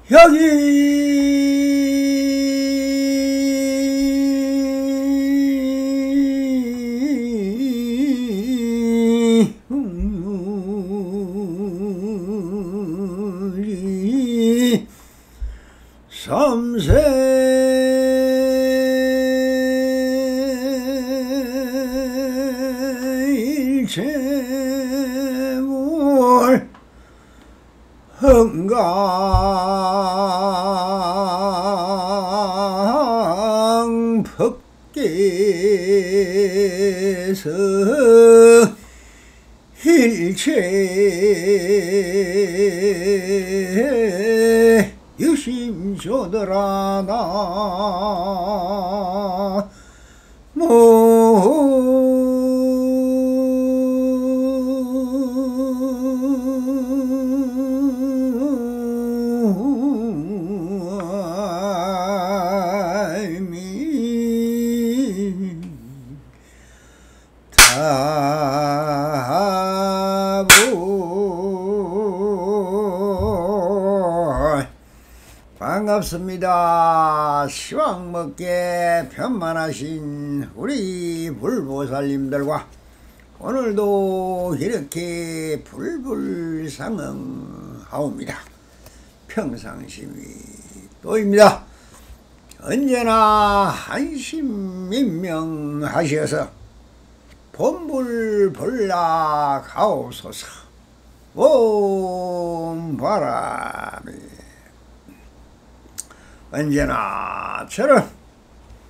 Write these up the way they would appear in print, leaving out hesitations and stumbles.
여기 삼세일체물 흥강법계에서 일체 유심조더라 반갑습니다. 시황먹게 편만하신 우리 불보살님들과 오늘도 이렇게 불불상응하옵니다. 평상심이 또입니다. 언제나 한심민명하셔서 본불불락하옵소서. 옴 바람이 언제나처럼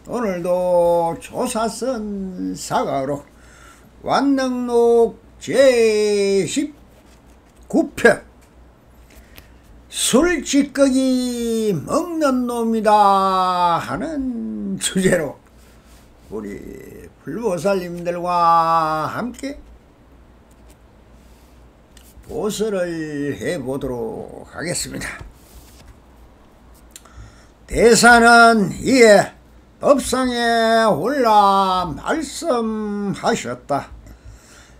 오늘도 조사선 사가로 완능록 제19편 술찌꺼기 먹는 놈이다 하는 주제로 우리 불보살님들과 함께 보설을 해보도록 하겠습니다. 대사는 이에 법상에 올라 말씀하셨다.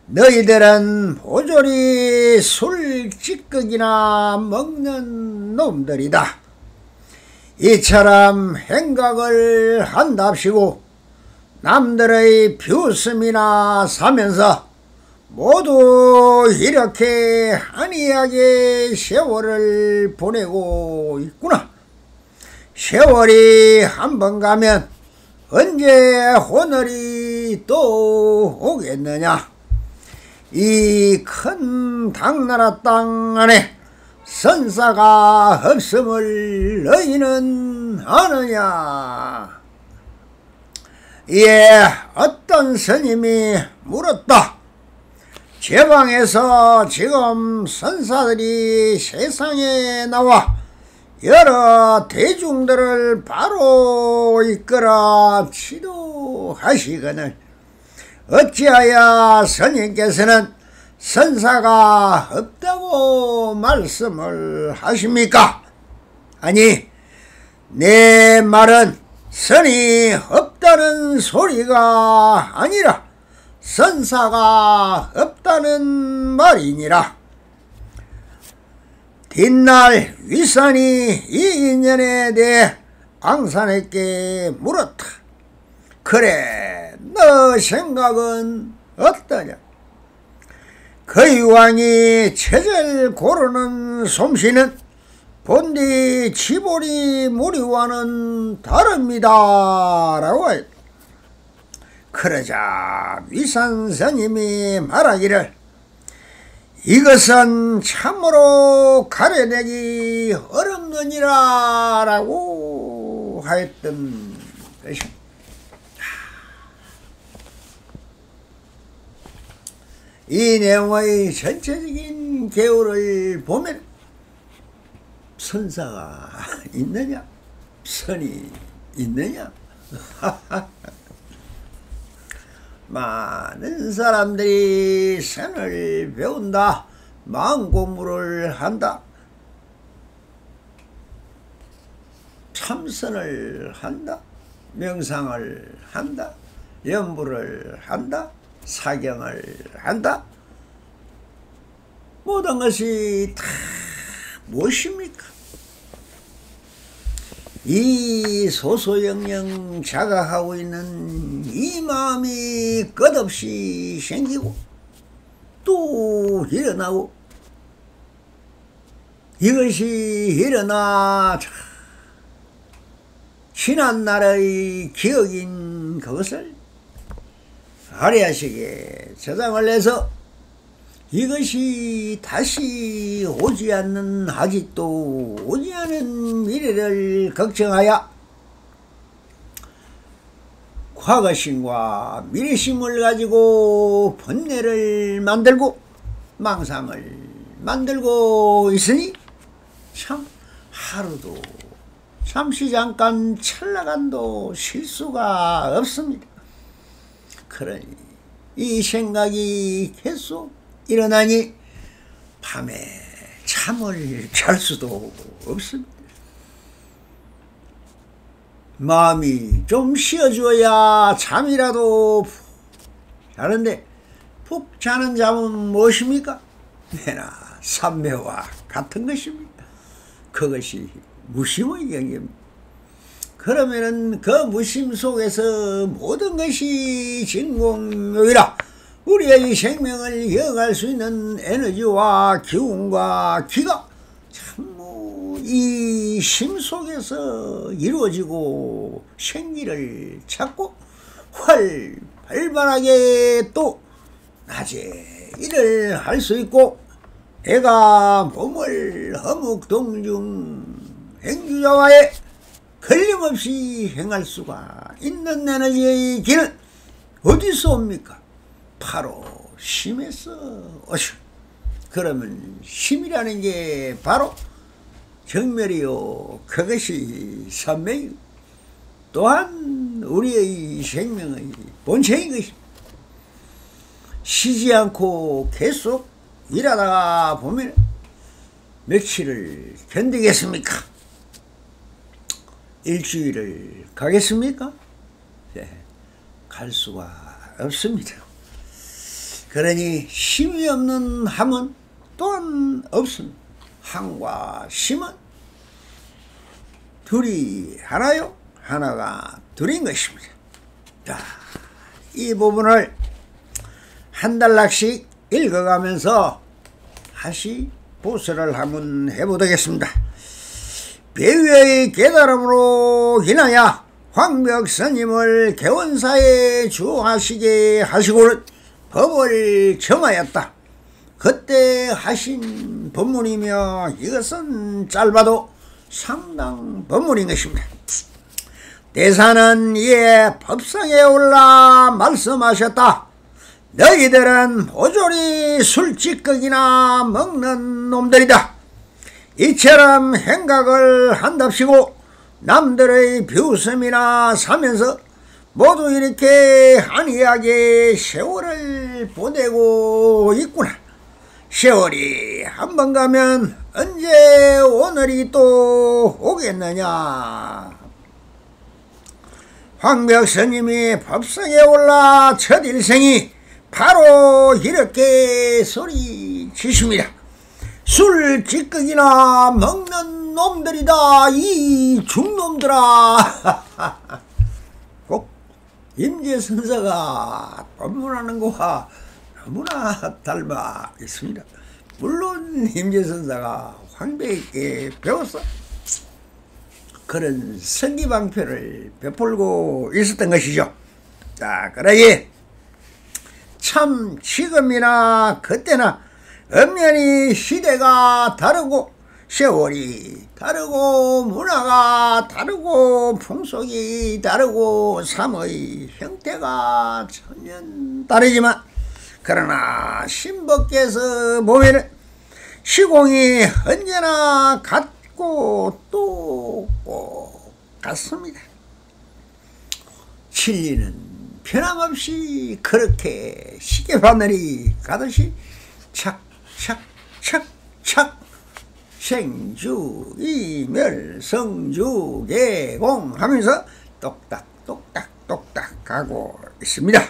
너희들은 보조리 술찌꺼기나 먹는 놈들이다. 이처럼 행각을 한답시고 남들의 비웃음이나 사면서 모두 이렇게 한이하게 세월을 보내고 있구나. 세월이 한번 가면 언제 오늘이 또 오겠느냐. 이 큰 당나라 땅 안에 선사가 없음을 너희는 아느냐. 이에 어떤 스님이 물었다. 제방에서 지금 선사들이 세상에 나와 여러 대중들을 바로 이끌어 지도하시거늘 어찌하여 스님께서는 선사가 없다고 말씀을 하십니까? 아니, 내 말은 선이 없다는 소리가 아니라 선사가 없다는 말이니라. 뒷날 위산이 이 인연에 대해 앙산에게 물었다. 그래, 너 생각은 어떠냐? 그 왕이 체절 고르는 솜씨는 본디 치보리 무리와는 다릅니다 라고 했다. 그러자 위산 스님이 말하기를 이것은 참으로 가려내기 어렵느니라 라고 하였던 것입니다. 이 내용의 전체적인 개요를 보면 선사가 있느냐? 선이 있느냐? 많은 사람들이 선을 배운다, 마음 공부를 한다, 참선을 한다, 명상을 한다, 연부를 한다, 사경을 한다. 모든 것이 다 무엇입니까? 이 소소영영 자각하고 있는 이 마음이 끝없이 생기고 또 일어나고, 이것이 일어나 지난날의 기억인 그것을 아리아식에 저장을 해서 이것이 다시 오지 않는, 아직도 오지 않은 미래를 걱정하여 과거심과 미래심을 가지고 번뇌를 만들고 망상을 만들고 있으니 참 하루도 잠시 잠깐 찰나간도 쉴 수가 없습니다. 그러니 이 생각이 계속 일어나니 밤에 잠을 잘 수도 없습니다. 마음이 좀 쉬어줘야 잠이라도 자는데, 푹 자는 잠은 무엇입니까? 내나 삼매와 같은 것입니다. 그것이 무심의 경계입니다. 그러면은 그 무심 속에서 모든 것이 진공요이라 우리의 생명을 이어갈 수 있는 에너지와 기운과 기가 참모 이 심 속에서 이루어지고 생기를 찾고 활발하게 또 낮에 일을 할 수 있고, 내가 몸을 허묵동중 행주자와의 걸림없이 행할 수가 있는 에너지의 길은 어디서 옵니까? 바로 심에서 오셔. 그러면 심이라는 게 바로 정멸이요, 그것이 삼매이고 또한 우리의 생명의 본체인 것입니다. 쉬지 않고 계속 일하다가 보면 며칠을 견디겠습니까? 일주일을 가겠습니까? 네, 갈 수가 없습니다. 그러니 힘이 없는 함은 또한 없습니다. 함과 힘은 둘이 하나요, 하나가 둘인 것입니다. 자, 이 부분을 한 달락씩 읽어가면서 다시 보수를 한번 해보겠습니다. 배위의 깨달음으로 인하여 황벽 스님을 개원사에 주하시게 하시고는 법을 정하였다. 그때 하신 법문이며 이것은 짧아도 상당 법문인 것입니다. 대사는 이에 법상에 올라 말씀하셨다. 너희들은 모조리 술찌꺼기나 먹는 놈들이다. 이처럼 행각을 한답시고 남들의 비웃음이나 사면서 모두 이렇게 안이하게 세월을 보내고 있구나. 세월이 한 번 가면 언제 오늘이 또 오겠느냐. 황벽 스님이 법상에 올라 첫 일생이 바로 이렇게 소리치십니다. 술 찌꺼기나 먹는 놈들이다, 이 중놈들아. 꼭 임재선사가 법문하는 거와 너무나 닮아 있습니다. 물론 임재선사가 황벽에게 배웠어 그런 성기방편을 베풀고 있었던 것이죠. 자, 그러니 참 지금이나 그때나 엄연히 시대가 다르고 세월이 다르고 문화가 다르고 풍속이 다르고 삶의 형태가 전혀 다르지만, 그러나 신법께서 보면 시공이 언제나 같고 또 같습니다. 진리는 변함없이 그렇게 시계바늘이 가듯이 착착착착 생주 이멸 성주 개공 하면서 똑딱똑딱 가고 있습니다.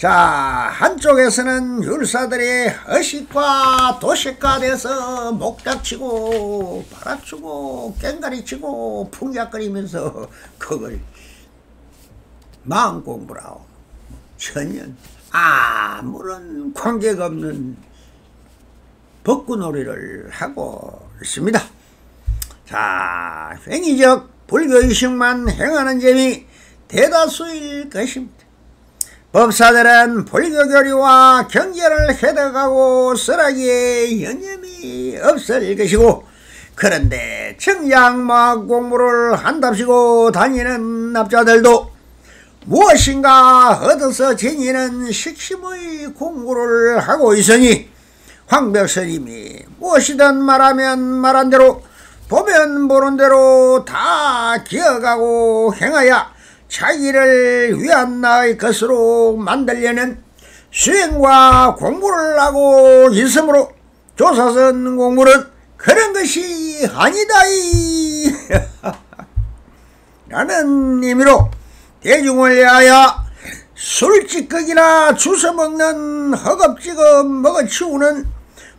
자, 한쪽에서는 율사들이 의식과 도식화 돼서 목닥치고 바라치고 깽가리치고 풍작거리면서 그걸 마음공부를 하고 전혀 아무런 관계가 없는 벚구놀이를 하고 있습니다. 자, 횡의적 불교의식만 행하는 점이 대다수일 것입니다. 법사들은 불교교리와 경계를 해득하고 쓰라기에 여념이 없을 것이고, 그런데 청장마학 공부를 한답시고 다니는 납자들도 무엇인가 얻어서 지니는 식심의 공부를 하고 있으니, 황벽스님이 무엇이든 말하면 말한 대로 보면 보는 대로 다 기억하고 행하여 자기를 위한 나의 것으로 만들려는 수행과 공부를 하고 있으므로 조사선 공부는 그런 것이 아니다이 라는 의미로 대중을 위하여 술찌꺼기나 주워먹는 허겁지겁 먹어치우는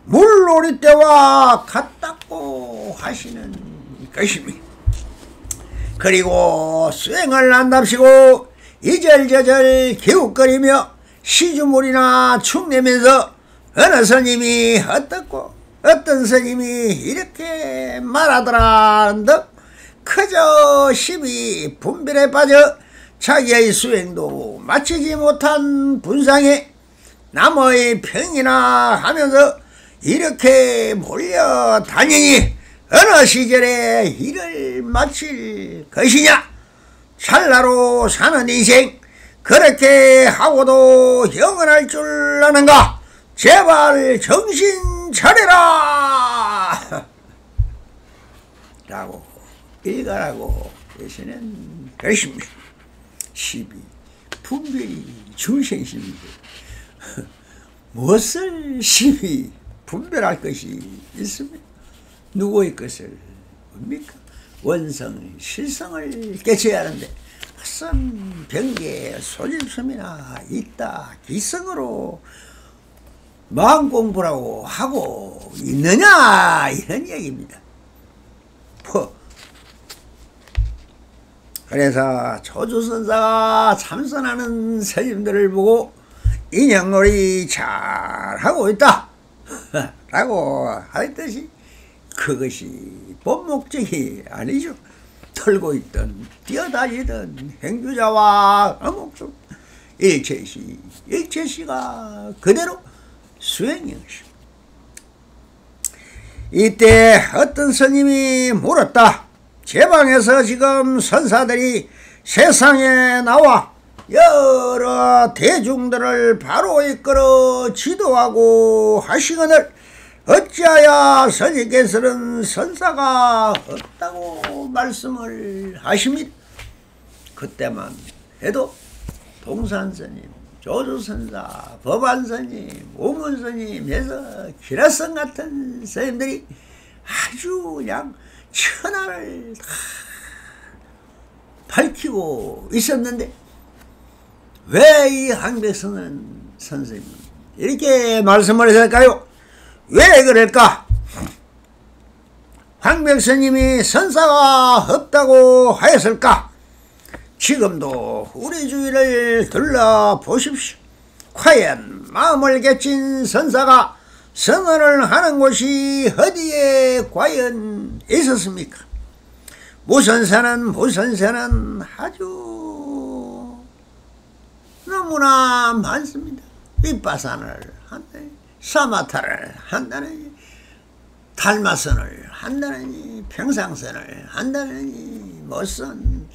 물놀이 때와 같다고 하시는 것입니다. 그리고 수행을 한답시고 이절저절 기웃거리며 시주물이나 축내면서 어느 스님이 어떻고 어떤 스님이 이렇게 말하더라는 듯 그저 심히 분별에 빠져 자기의 수행도 마치지 못한 분상에 남의 평이나 하면서 이렇게 몰려다니니 어느 시절에 일을 마칠 것이냐? 찰나로 사는 인생 그렇게 하고도 영원할 줄 아는가? 제발 정신 차려라! 라고 일가라고 계시는 것입니다. 12. 분별이 중생심이고 무엇을 심히 분별할 것이 있습니까? 누구의 것을 뭡니까? 원성, 실성을 깨쳐야 하는데 무슨 병계, 소집심이나 있다, 기성으로 마음 공부라고 하고 있느냐 이런 얘기입니다. 그래서 조주선사가 참선하는 스님들을 보고 인형놀이 잘하고 있다 라고 하였듯이 그것이 본 목적이 아니죠. 털고 있던 뛰어다니던 행주자와 어묵중 일체시가 그대로 수행인 것입니다. 이때 어떤 스님이 물었다. 제 방에서 지금 선사들이 세상에 나와 여러 대중들을 바로 이끌어 지도하고 하시거늘 어찌하여 스님께서는 선사가 없다고 말씀을 하십니다. 그때만 해도 동산스님, 조주선사, 법안스님, 오문스님에서 기라성 같은 스님들이 아주 그냥 천하를 다 밝히고 있었는데 왜 이 황백선 선생님은 이렇게 말씀을 했을까요? 왜 그럴까? 황백스님이 선사가 없다고 하였을까? 지금도 우리 주위를 둘러보십시오. 과연 마음을 개친 선사가 선언을 하는 곳이 어디에 과연 있었습니까? 무슨 선은 아주 너무나 많습니다. 윗바산을 한다니, 사마타를 한다니, 달마선을 한다니, 평상선을 한다니, 무슨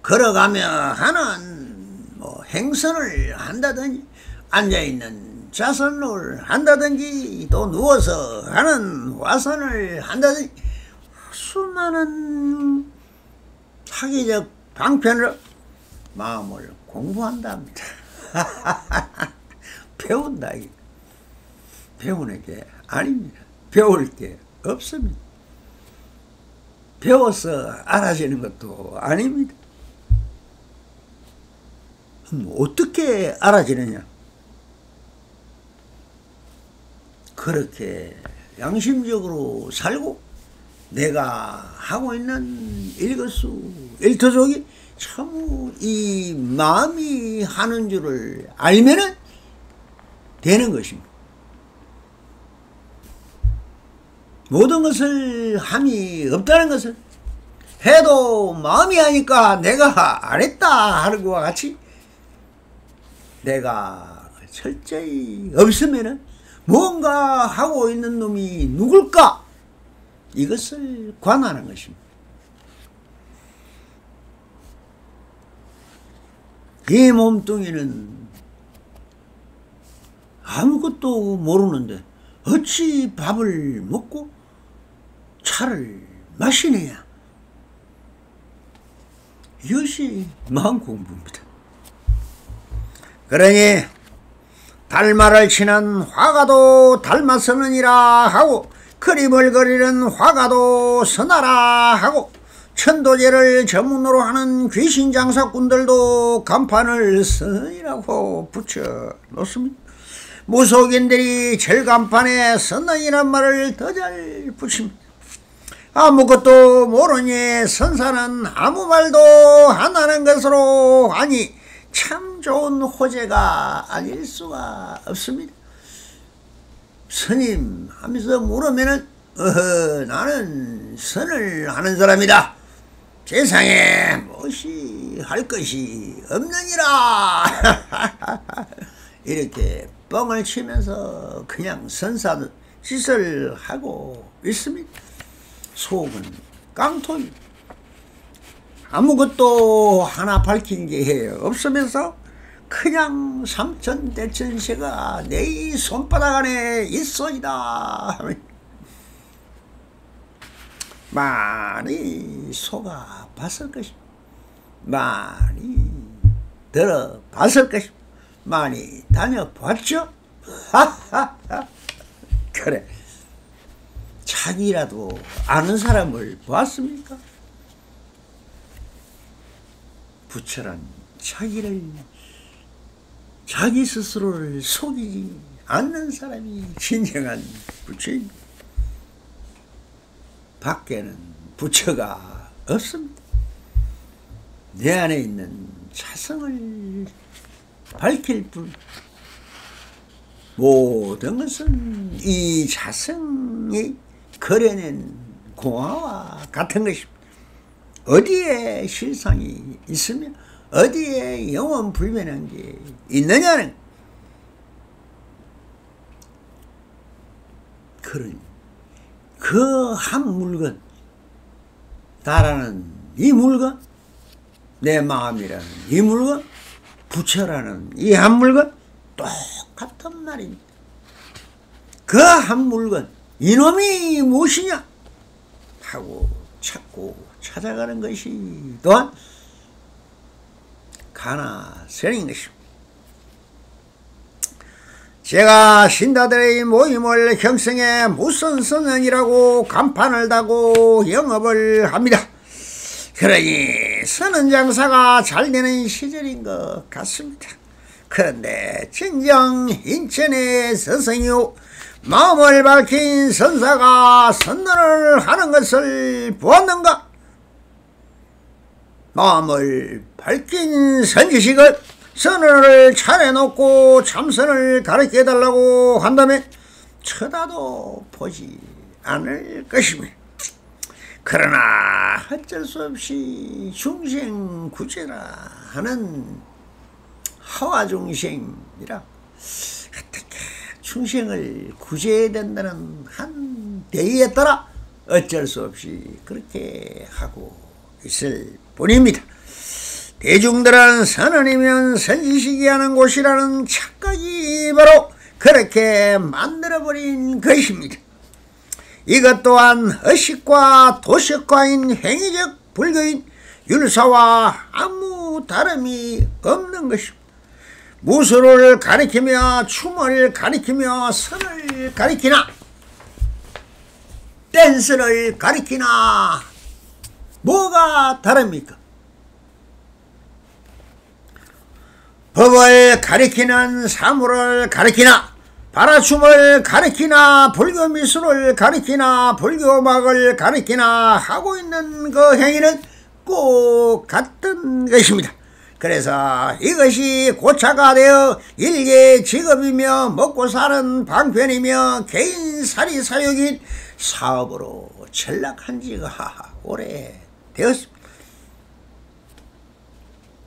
걸어가며 하는 행선을 한다든지, 앉아있는 자선을 한다든지, 또 누워서 하는 화선을 한다든지, 수많은 사기적 방편으로 마음을 공부한답니다. 배운다. 배우는 게 아닙니다. 배울 게 없습니다. 배워서 알아지는 것도 아닙니다. 어떻게 알아지느냐? 그렇게 양심적으로 살고 내가 하고 있는 일거수일투족이 참 이 마음이 하는 줄을 알면은 되는 것입니다. 모든 것을 함이 없다는 것을 해도 마음이 하니까 내가 안 했다 하는 것과 같이 내가 철저히 없으면은 무언가 하고 있는 놈이 누굴까? 이것을 관하는 것입니다. 이 몸뚱이는 아무것도 모르는데 어찌 밥을 먹고 차를 마시느냐? 이것이 마음 공부입니다. 그러니 달마를 치는 화가도 달마 서느니라 하고 그림을 그리는 화가도 서나라 하고 천도제를 전문으로 하는 귀신장사꾼들도 간판을 서느니라고 붙여 놓습니다. 무속인들이 절간판에 서느니란 말을 더 잘 붙입니다. 아무것도 모르니 선사는 아무 말도 안 하는 것으로 하니 참 좋은 호재가 아닐 수가 없습니다. 스님 하면서 물으면은 나는 선을 하는 사람이다. 세상에 무엇이 할 것이 없느니라. 이렇게 뻥을 치면서 그냥 선사 짓을 하고 있습니다. 속은 깡통입니다. 아무것도 하나 밝힌 게 없으면서 그냥 삼천대천세가 내 이 손바닥 안에 있어이다. 많이 속아봤을 것입니다. 많이 들어봤을 것입니다. 많이 다녀봤죠? 그래. 자기라도 아는 사람을 보았습니까? 부처란 자기 스스로를 속이지 않는 사람이 진정한 부처입니다. 밖에는 부처가 없습니다. 내 안에 있는 자성을 밝힐 뿐 모든 것은 이 자성이 그려낸 공화와 같은 것입니다. 어디에 실상이 있으며 어디에 영원 불변한 게 있느냐는 그런 그 한 물건, 나라는 이 물건, 내 마음이라는 이 물건, 부처라는 이 한 물건 똑같은 말입니다. 그 한 물건, 이놈이 무엇이냐 하고 찾고 찾아가는 것이 또한 가나선인 것입니다. 제가 신다들의 모임을 형성해 무슨 선언이라고 간판을 다고 영업을 합니다. 그러니 선언 장사가 잘 되는 시절인 것 같습니다. 그런데 진정 인천의 스승이요 마음을 밝힌 선사가 선언을 하는 것을 보았는가? 마음을 밝힌 선지식을 선언을 차려놓고 참선을 가르쳐달라고 한다면 쳐다도 보지 않을 것입니다. 그러나 어쩔 수 없이 중생구제라 하는 하와중생이라 어떻게 중생을 구제해야 된다는 한 대의에 따라 어쩔 수 없이 그렇게 하고 있을 뿐입니다. 대중들은 선언이면 선지식이 하는 곳이라는 착각이 바로 그렇게 만들어버린 것입니다. 이것 또한 의식과 도식과인 행위적 불교인 율사와 아무 다름이 없는 것입니다. 무술을 가리키며 춤을 가리키며 선을 가리키나 댄스를 가리키나 뭐가 다릅니까? 법을 가리키는 사물을 가리키나 바라춤을 가리키나 불교 미술을 가리키나 불교 음악을 가리키나 하고 있는 그 행위는 꼭 같은 것입니다. 그래서 이것이 고차가 되어 일개 직업이며 먹고 사는 방편이며 개인 사리사욕인 사업으로 전락한 지가 오래되었습니다.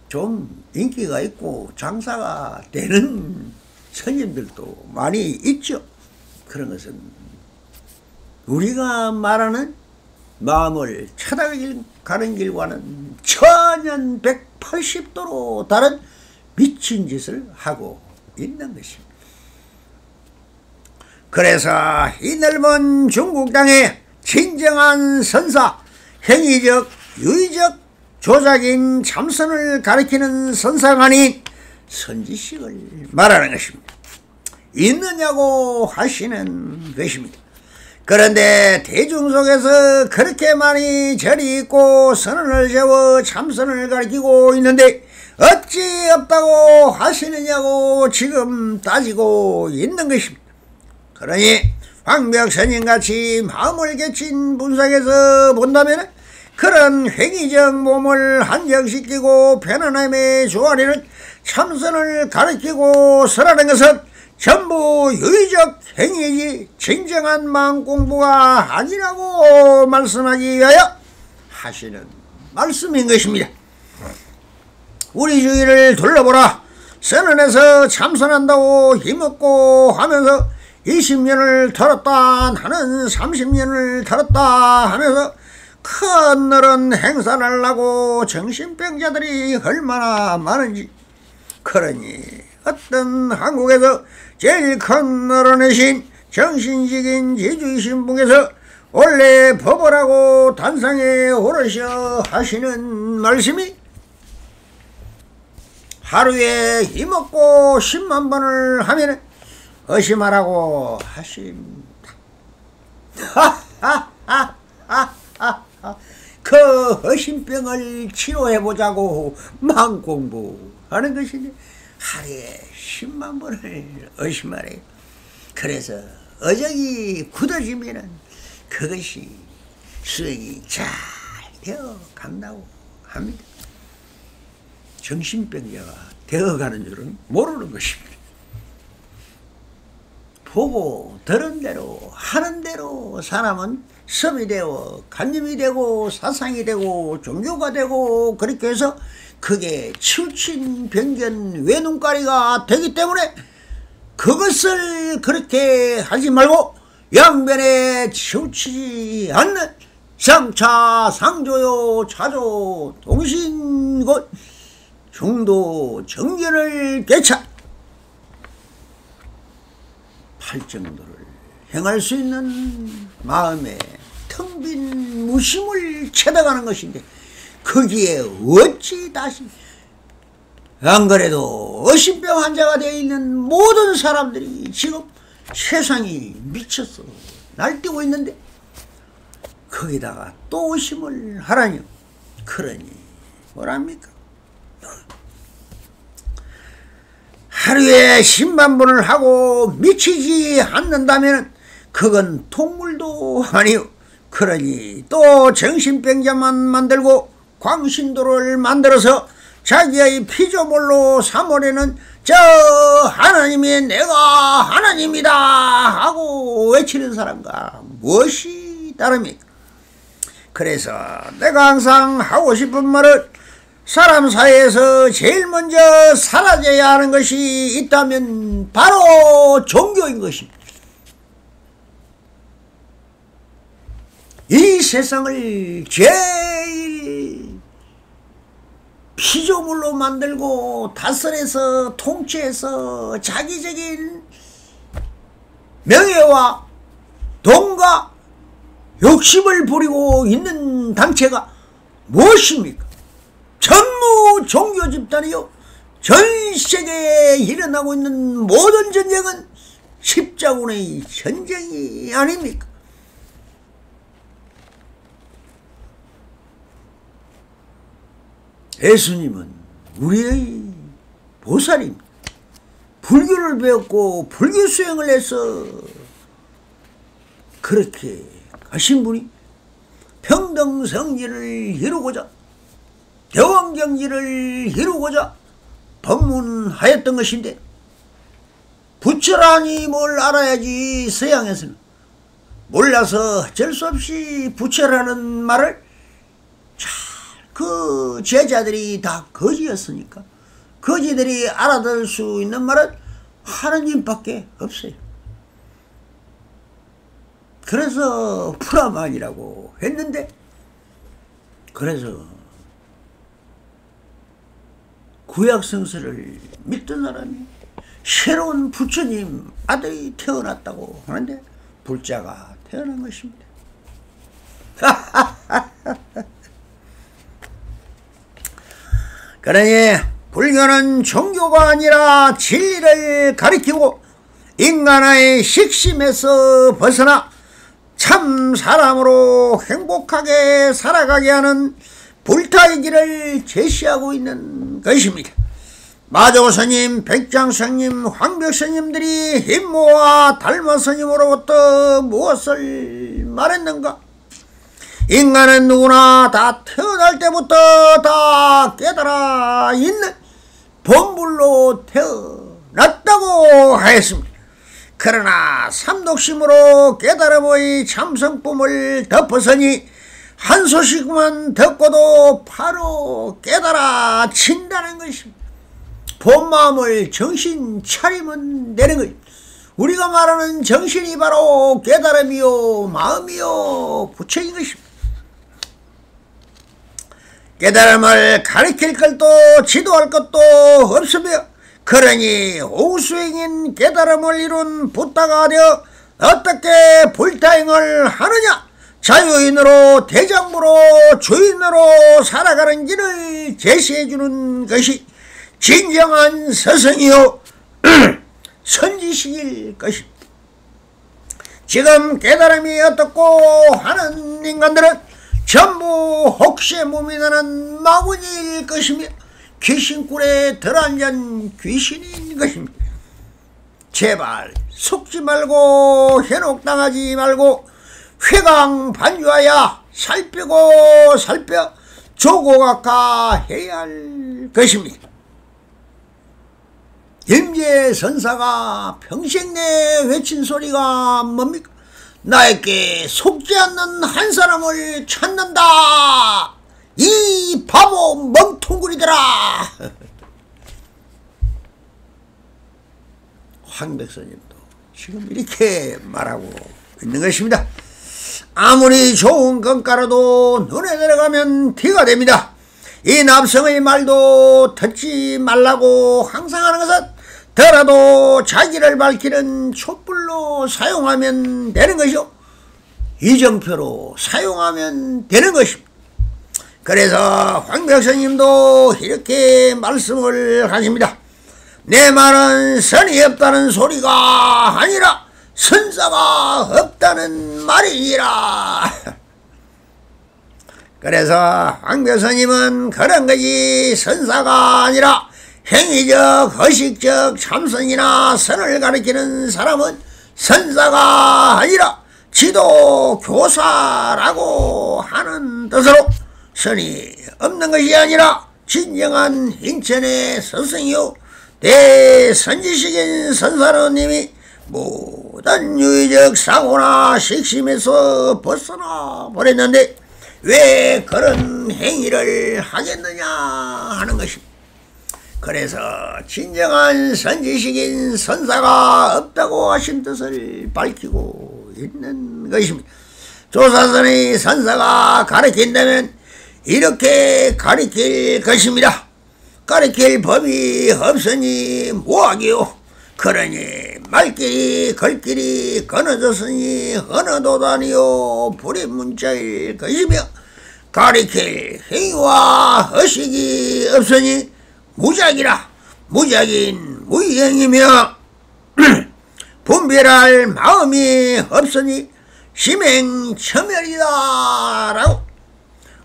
좀 인기가 있고 장사가 되는 스님들도 많이 있죠. 그런 것은 우리가 말하는 마음을 찾아가는 길과는 천연 180도로 다른 미친 짓을 하고 있는 것입니다. 그래서 이 넓은 중국 땅에 진정한 선사, 행위적, 유의적, 조작인 참선을 가리키는 선사가 아닌 선지식을 말하는 것입니다. 있느냐고 하시는 것입니다. 그런데 대중 속에서 그렇게 많이 절이 있고 선언을 세워 참선을 가리키고 있는데 어찌 없다고 하시느냐고 지금 따지고 있는 것입니다. 그러니 황벽스님같이 마음을 개친 분석에서 본다면 그런 획의적 몸을 한정시키고 편안함에 조아리는 참선을 가리키고 설하는 것은 전부 유의적 행위이지 진정한 마음공부가 아니라고 말씀하기 위하여 하시는 말씀인 것입니다. 우리 주위를 둘러보라. 선언에서 참선한다고 힘없고 하면서 20년을 털었다 나는 30년을 털었다 하면서 큰 너른 행사를 하려고 정신병자들이 얼마나 많은지. 그러니 어떤 한국에서 제일 큰 어른이신 정신직인 제주신분께서 원래 법을 하고 단상에 오르셔 하시는 말씀이 하루에 힘없고 10만 번을 하면 의심하라고 하십니다. 그 의심병을 치료해보자고 마음공부하는 것이니 하루에 10만 번을 의심하래요. 그래서 어적이 굳어지면 그것이 수행이 잘 되어 간다고 합니다. 정신병자가 되어가는 줄은 모르는 것입니다. 보고 들은 대로 하는 대로 사람은 섬이 되어 간념이 되고 사상이 되고 종교가 되고 그렇게 해서 그게 치우친 변견 외눈가리가 되기 때문에 그것을 그렇게 하지 말고 양변에 치우치지 않는 상차 상조요 차조 동신곧 중도 정견을 개차 팔정도를 행할 수 있는 마음에 텅 빈 무심을 채다가는 것인데 거기에 어찌 다시 안 그래도 의심병 환자가 되어 있는 모든 사람들이 지금 세상이 미쳐서 날뛰고 있는데 거기다가 또 의심을 하라뇨. 그러니 뭐랍니까? 하루에 10만 번을 하고 미치지 않는다면 그건 동물도 아니오. 그러니 또 정신병자만 만들고 광신도를 만들어서 자기의 피조물로 삼으려는 저 하나님이 내가 하나님이다 하고 외치는 사람과 무엇이 다릅니까? 그래서 내가 항상 하고 싶은 말은 사람 사이에서 제일 먼저 사라져야 하는 것이 있다면 바로 종교인 것입니다. 이 세상을 제일 피조물로 만들고 다스려서 통치해서 자기적인 명예와 돈과 욕심을 부리고 있는 단체가 무엇입니까? 전부 종교 집단이요. 전 세계에 일어나고 있는 모든 전쟁은 십자군의 전쟁이 아닙니까? 예수님은 우리의 보살입니다. 불교를 배웠고 불교 수행을 해서 그렇게 하신 분이 평등성지를 이루고자 대원경지를 이루고자 법문하였던 것인데, 부처라니 뭘 알아야지. 서양에서는 몰라서 어쩔 수 없이 부처라는 말을 잘 그 제자들이 다 거지였으니까 거지들이 알아들 수 있는 말은 하느님밖에 없어요. 그래서 프라만이라고 했는데, 그래서 구약성서를 믿던 사람이 새로운 부처님 아들이 태어났다고 하는데 불자가 태어난 것입니다. 그러니 불교는 종교가 아니라 진리를 가리키고 인간의 식심에서 벗어나 참 사람으로 행복하게 살아가게 하는 불타의 길을 제시하고 있는 것입니다. 마조스님, 백장스님, 황벽스님들이 힘모와 달마스님으로부터 무엇을 말했는가? 인간은 누구나 다 태어날 때부터 다 깨달아 있는 본불로 태어났다고 하였습니다. 그러나 삼독심으로 깨달음의 참성품을 덮어서니 한 소식만 듣고도 바로 깨달아진다는 것입니다. 본 마음을 정신 차리면 되는 것입니다. 우리가 말하는 정신이 바로 깨달음이요 마음이요 부처인 것입니다. 깨달음을 가르칠 것도 지도할 것도 없으며, 그러니 오수행인 깨달음을 이룬 부다가 되어 어떻게 불타행을 하느냐? 자유인으로 대장부로 주인으로 살아가는 길을 제시해주는 것이 진정한 스승이요 선지식일 것입니다. 지금 깨달음이 어떻고 하는 인간들은 전부 혹세무민하는 마구니일 것이며 귀신굴에 들어앉은 귀신인 것입니다. 제발 속지 말고 현혹당하지 말고 회광반주하여 살피고 살펴 조고각화해야 할 것입니다. 임재선사가 평생 내 외친 소리가 뭡니까? 나에게 속지 않는 한 사람을 찾는다. 이 바보 멍텅구리들아. 황백선님도 지금 이렇게 말하고 있는 것입니다. 아무리 좋은 건가라도 눈에 들어가면 티가 됩니다. 이 남성의 말도 듣지 말라고 항상 하는 것은 더라도 자기를 밝히는 촛불로 사용하면 되는 것이요 이정표로 사용하면 되는 것입니다. 그래서 황백선님도 이렇게 말씀을 하십니다. 내 말은 선이 없다는 소리가 아니라 선사가 없다는 말이니라. 그래서 황백선님은 그런 것이 선사가 아니라 행위적, 허식적 참선이나 선을 가리키는 사람은 선사가 아니라 지도 교사라고 하는 뜻으로 선이 없는 것이 아니라 진정한 인천의 스승이요 대선지식인 선사로님이 모든 유의적 사고나 식심에서 벗어나 버렸는데 왜 그런 행위를 하겠느냐 하는 것입니다. 그래서 진정한 선지식인 선사가 없다고 하신 뜻을 밝히고 있는 것입니다. 조사선의 선사가 가르친다면 이렇게 가르칠 것입니다. 가르칠 법이 없으니 뭐하기요? 그러니 말길이 걸길이 끊어졌으니 어느 도단이요 불임문자일 것이며 가르칠 행위와 허식이 없으니 무작이라 무작인 무행이며 분별할 마음이 없으니 심행처멸이다 라고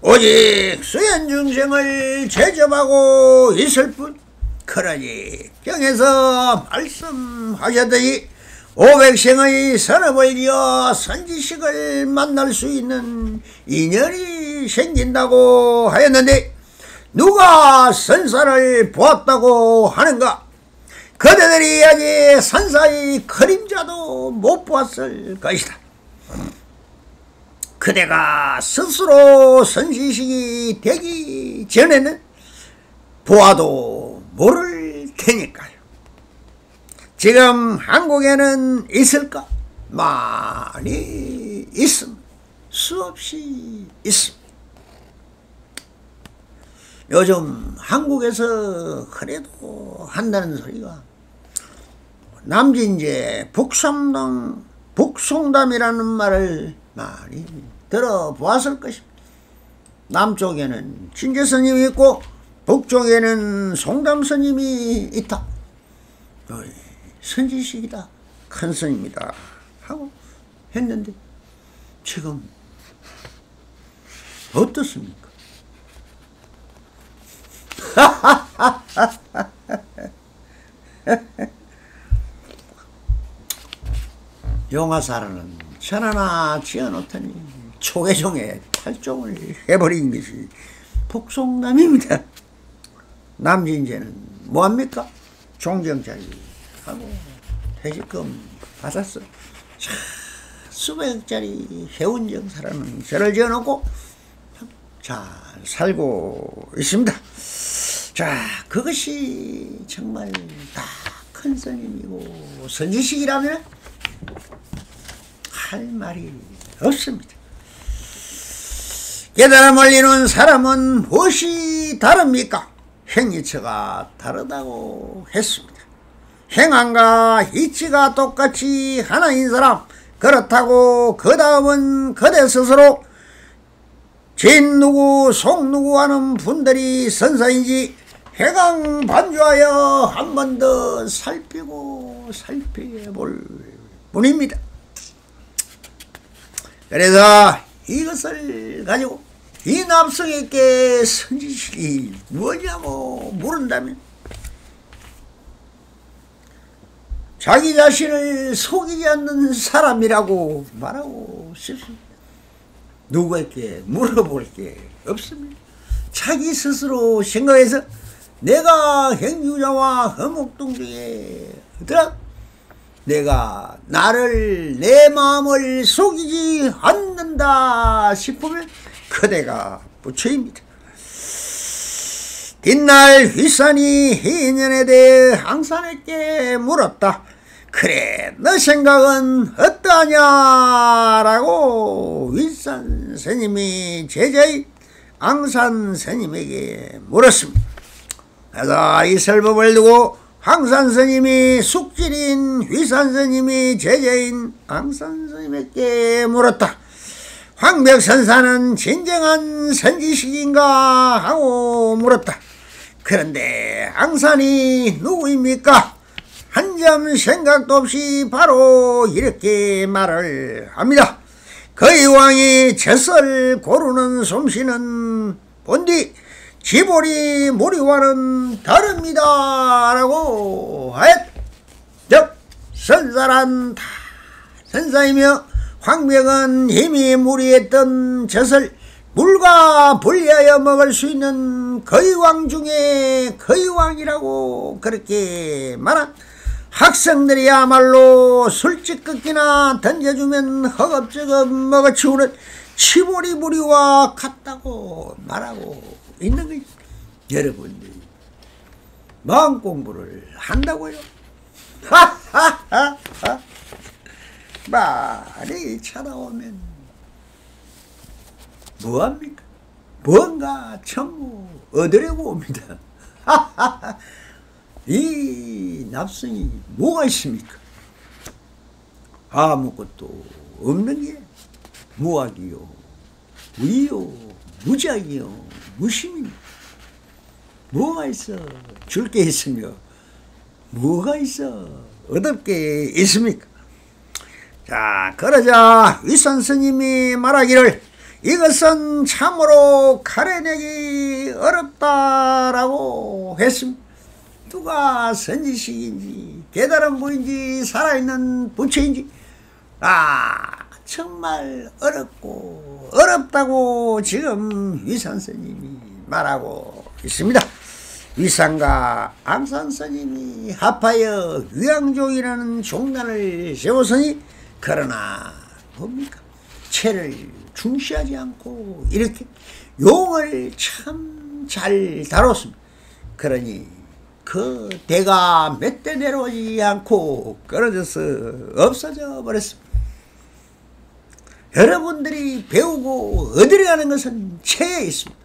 오직 수연중생을 제접하고 있을 뿐. 그러니 경에서 말씀하셨듯이 500생의 선업을 이어 선지식을 만날 수 있는 인연이 생긴다고 하였는데 누가 선사를 보았다고 하는가? 그대들이 아직 선사의 그림자도 못 보았을 것이다. 그대가 스스로 선지식이 되기 전에는 보아도 모를 테니까요. 지금 한국에는 있을까? 많이 있습니다. 수없이 있습니다. 요즘 한국에서 그래도 한다는 소리가 남진제 북송담이라는 말을 많이 들어보았을 것입니다. 남쪽에는 진제 스님이 있고 북쪽에는 송담 스님이 있다. 선지식이다, 큰 스님이다 하고 했는데 지금 어떻습니까? 용화사라는 천하나 지어놓더니 초계종에 탈종을 해버린 것이 북송남입니다. 남진제는 뭐합니까? 종경자리 하고 퇴직금 받았어. 수백억짜리 해운정사라는 절을 지어놓고 잘 살고 있습니다. 자, 그것이 정말 다 큰 스님이고 선지식이라면 할 말이 없습니다. 깨달음을 이룬 사람은 무엇이 다릅니까? 행위처가 다르다고 했습니다. 행함과 이치가 똑같이 하나인 사람, 그렇다고 그 다음은 그대 스스로 진 누구 속 누구 하는 분들이 선사인지 해강반주하여 한 번 더 살펴볼 뿐입니다. 그래서 이것을 가지고 이 납성에게 선지식이 뭐냐고 물은다면 자기 자신을 속이지 않는 사람이라고 말하고 싶습니다. 누구에게 물어볼 게 없습니다. 자기 스스로 생각해서 내가 행주자와 허목동 중에 더라 내가 나를 내 마음을 속이지 않는다 싶으면 그대가 부처입니다. 뒷날 휘산이 희인연에 대해 항산에게 물었다. 그래, 너 생각은 어떠하냐라고 휘산 스님이 제자의 앙산 스님에게 물었습니다. 그래서 이 설법을 두고 황산 스님이 숙질인 휘산 스님이 제자인 앙산 스님에게 물었다. 황벽선사는 진정한 선지식인가 하고 물었다. 그런데 앙산이 누구입니까? 한 점 생각도 없이 바로 이렇게 말을 합니다. 그의 왕이 젖을 고르는 솜씨는 본디 지보리 무리와는 다릅니다 라고 하였다. 즉 선사란 다 선사이며 황벽은 힘이 무리했던 젖을 물과 분리하여 먹을 수 있는 거의 왕 중에 거의 왕이라고 그렇게 말한 학생들이야말로 술찌끄기나 던져주면 허겁지겁 먹어치우는 치보리 무리와 같다고 말하고 있는 거지. 여러분들이 마음 공부를 한다고요? 하하하하. 말이 찾아오면 뭐합니까? 뭔가 전부 얻으려고 옵니다. 이 납성이 뭐가 있습니까? 아무것도 없는 게 무악이요, 무의요, 무작이요, 무심입니다. 뭐가 있어? 줄 게 있으며 뭐가 있어? 얻을 게 있습니까? 자, 그러자 윗선 스님이 말하기를 이것은 참으로 가려내기 어렵다라고 했습니다. 누가 선지식인지 깨달은 분인지 살아있는 부처인지 정말 어렵다고 지금 위산스님이 말하고 있습니다. 위산과 암산스님이 합하여 위양종이라는 종단을 세웠으니 그러나 뭡니까? 체를 중시하지 않고 이렇게 용을 참 잘 다뤘습니다. 그러니 그 대가 몇 대 내려오지 않고 끊어져서 없어져 버렸습니다. 여러분들이 배우고 얻으려는 것은 체에 있습니다.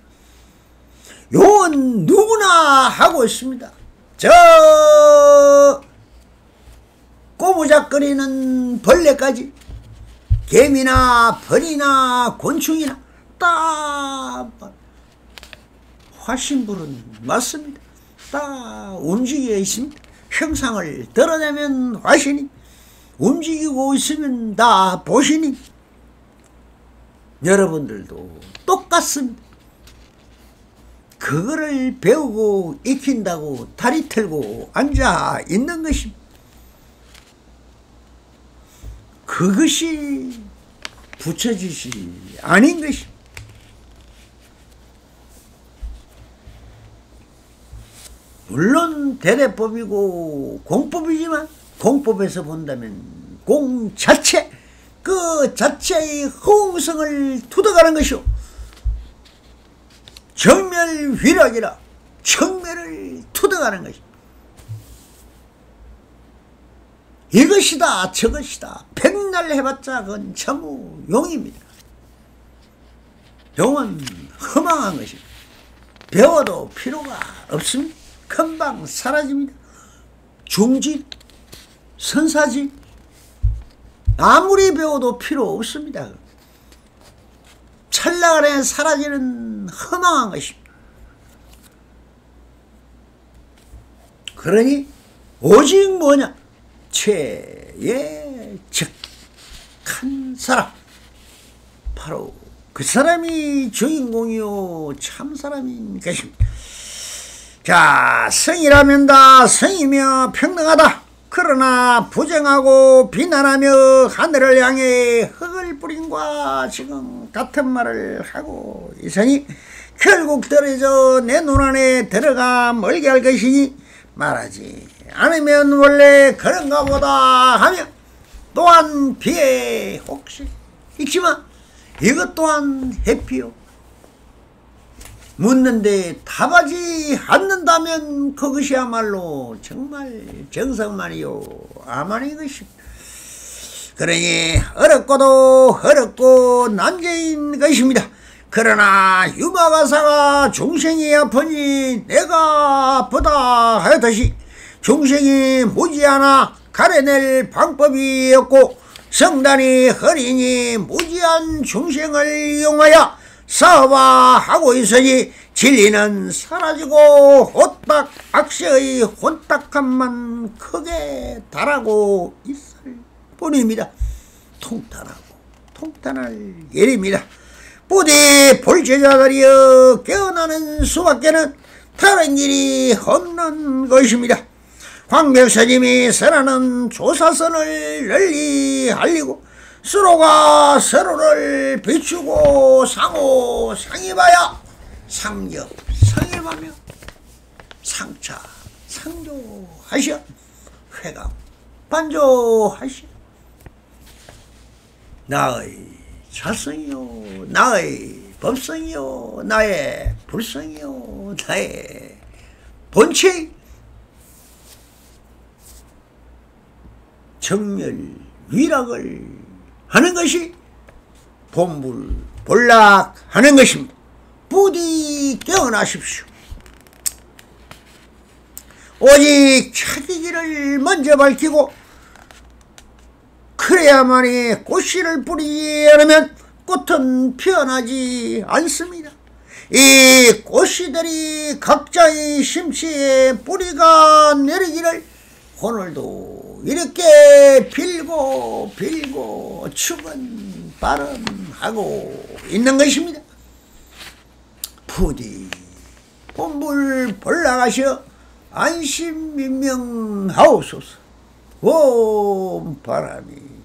용은 누구나 하고 있습니다. 저 꼬부작거리는 벌레까지 개미나 벌이나 곤충이나 딱 화신불은 맞습니다. 딱 움직여 있습니다. 형상을 드러내면 화신이, 움직이고 있으면 다 보신이. 여러분들도 똑같습니다. 그거를 배우고 익힌다고 다리 털고 앉아 있는 것입니다. 그것이 부처짓이 아닌 것입니다. 물론 대대법이고 공법이지만 공법에서 본다면 공 자체, 그 자체의 허웅성을 투덕하는 것이요, 정멸휘락이라 정멸을 투덕하는 것입니다. 이것이다 저것이다 백날 해봤자 그건 전부 용입니다. 용은 허망한 것입니다. 배워도 필요가 없습니다. 금방 사라집니다. 중짓, 선사짓 아무리 배워도 필요 없습니다. 찰나간에 사라지는 허망한 것입니다. 그러니 오직 뭐냐, 최에 적한 사람, 바로 그 사람이 주인공이요 참사람인 것입니다. 자, 성이라면 다 성이며 평등하다. 그러나 부정하고 비난하며 하늘을 향해 흙을 뿌린과 지금 같은 말을 하고 있으니 결국 떨어져 내 눈 안에 들어가 멀게 할 것이니 말하지 않으면 원래 그런가 보다 하며 또한 비에 혹시 있지만 이것 또한 해피요. 묻는데 답하지 않는다면 그것이야말로 정말 정성만이요 아만인 것입니다. 그러니 어렵고도 어렵고 난제인 것입니다. 그러나 유마가사가 중생이 아프니 내가 아프다 하였듯이 중생이 무지하나 가려낼 방법이 없고 성단이 허리니 무지한 중생을 이용하여 사화하고 있으니 진리는 사라지고 호딱 악세의 혼딱함만 크게 달하고 있을 뿐입니다. 통탄할 일입니다. 부디 볼제자들이여 깨어나는 수밖에는 다른 일이 없는 것입니다. 광백스님이 설하는 조사선을 널리 알리고 서로가 서로를 비추고 상호 상입하여 상nhập 상입하며 상차 상조하시어 회감 반조하시어 나의 자성이요 나의 법성이요 나의 불성이요 나의 본체 정멸 위락을 하는 것이 본불본락하는 것입니다. 부디 깨어나십시오. 오직 자기 길을 먼저 밝히고 그래야만이 꽃씨를 뿌리지 않으면 꽃은 피어나지 않습니다. 이 꽃씨들이 각자의 심취에 뿌리가 내리기를 오늘도 이렇게 빌고 축은 발언하고 있는 것입니다. 부디 본불 볼락하셔 안심민명하옵소서. 옴 바람이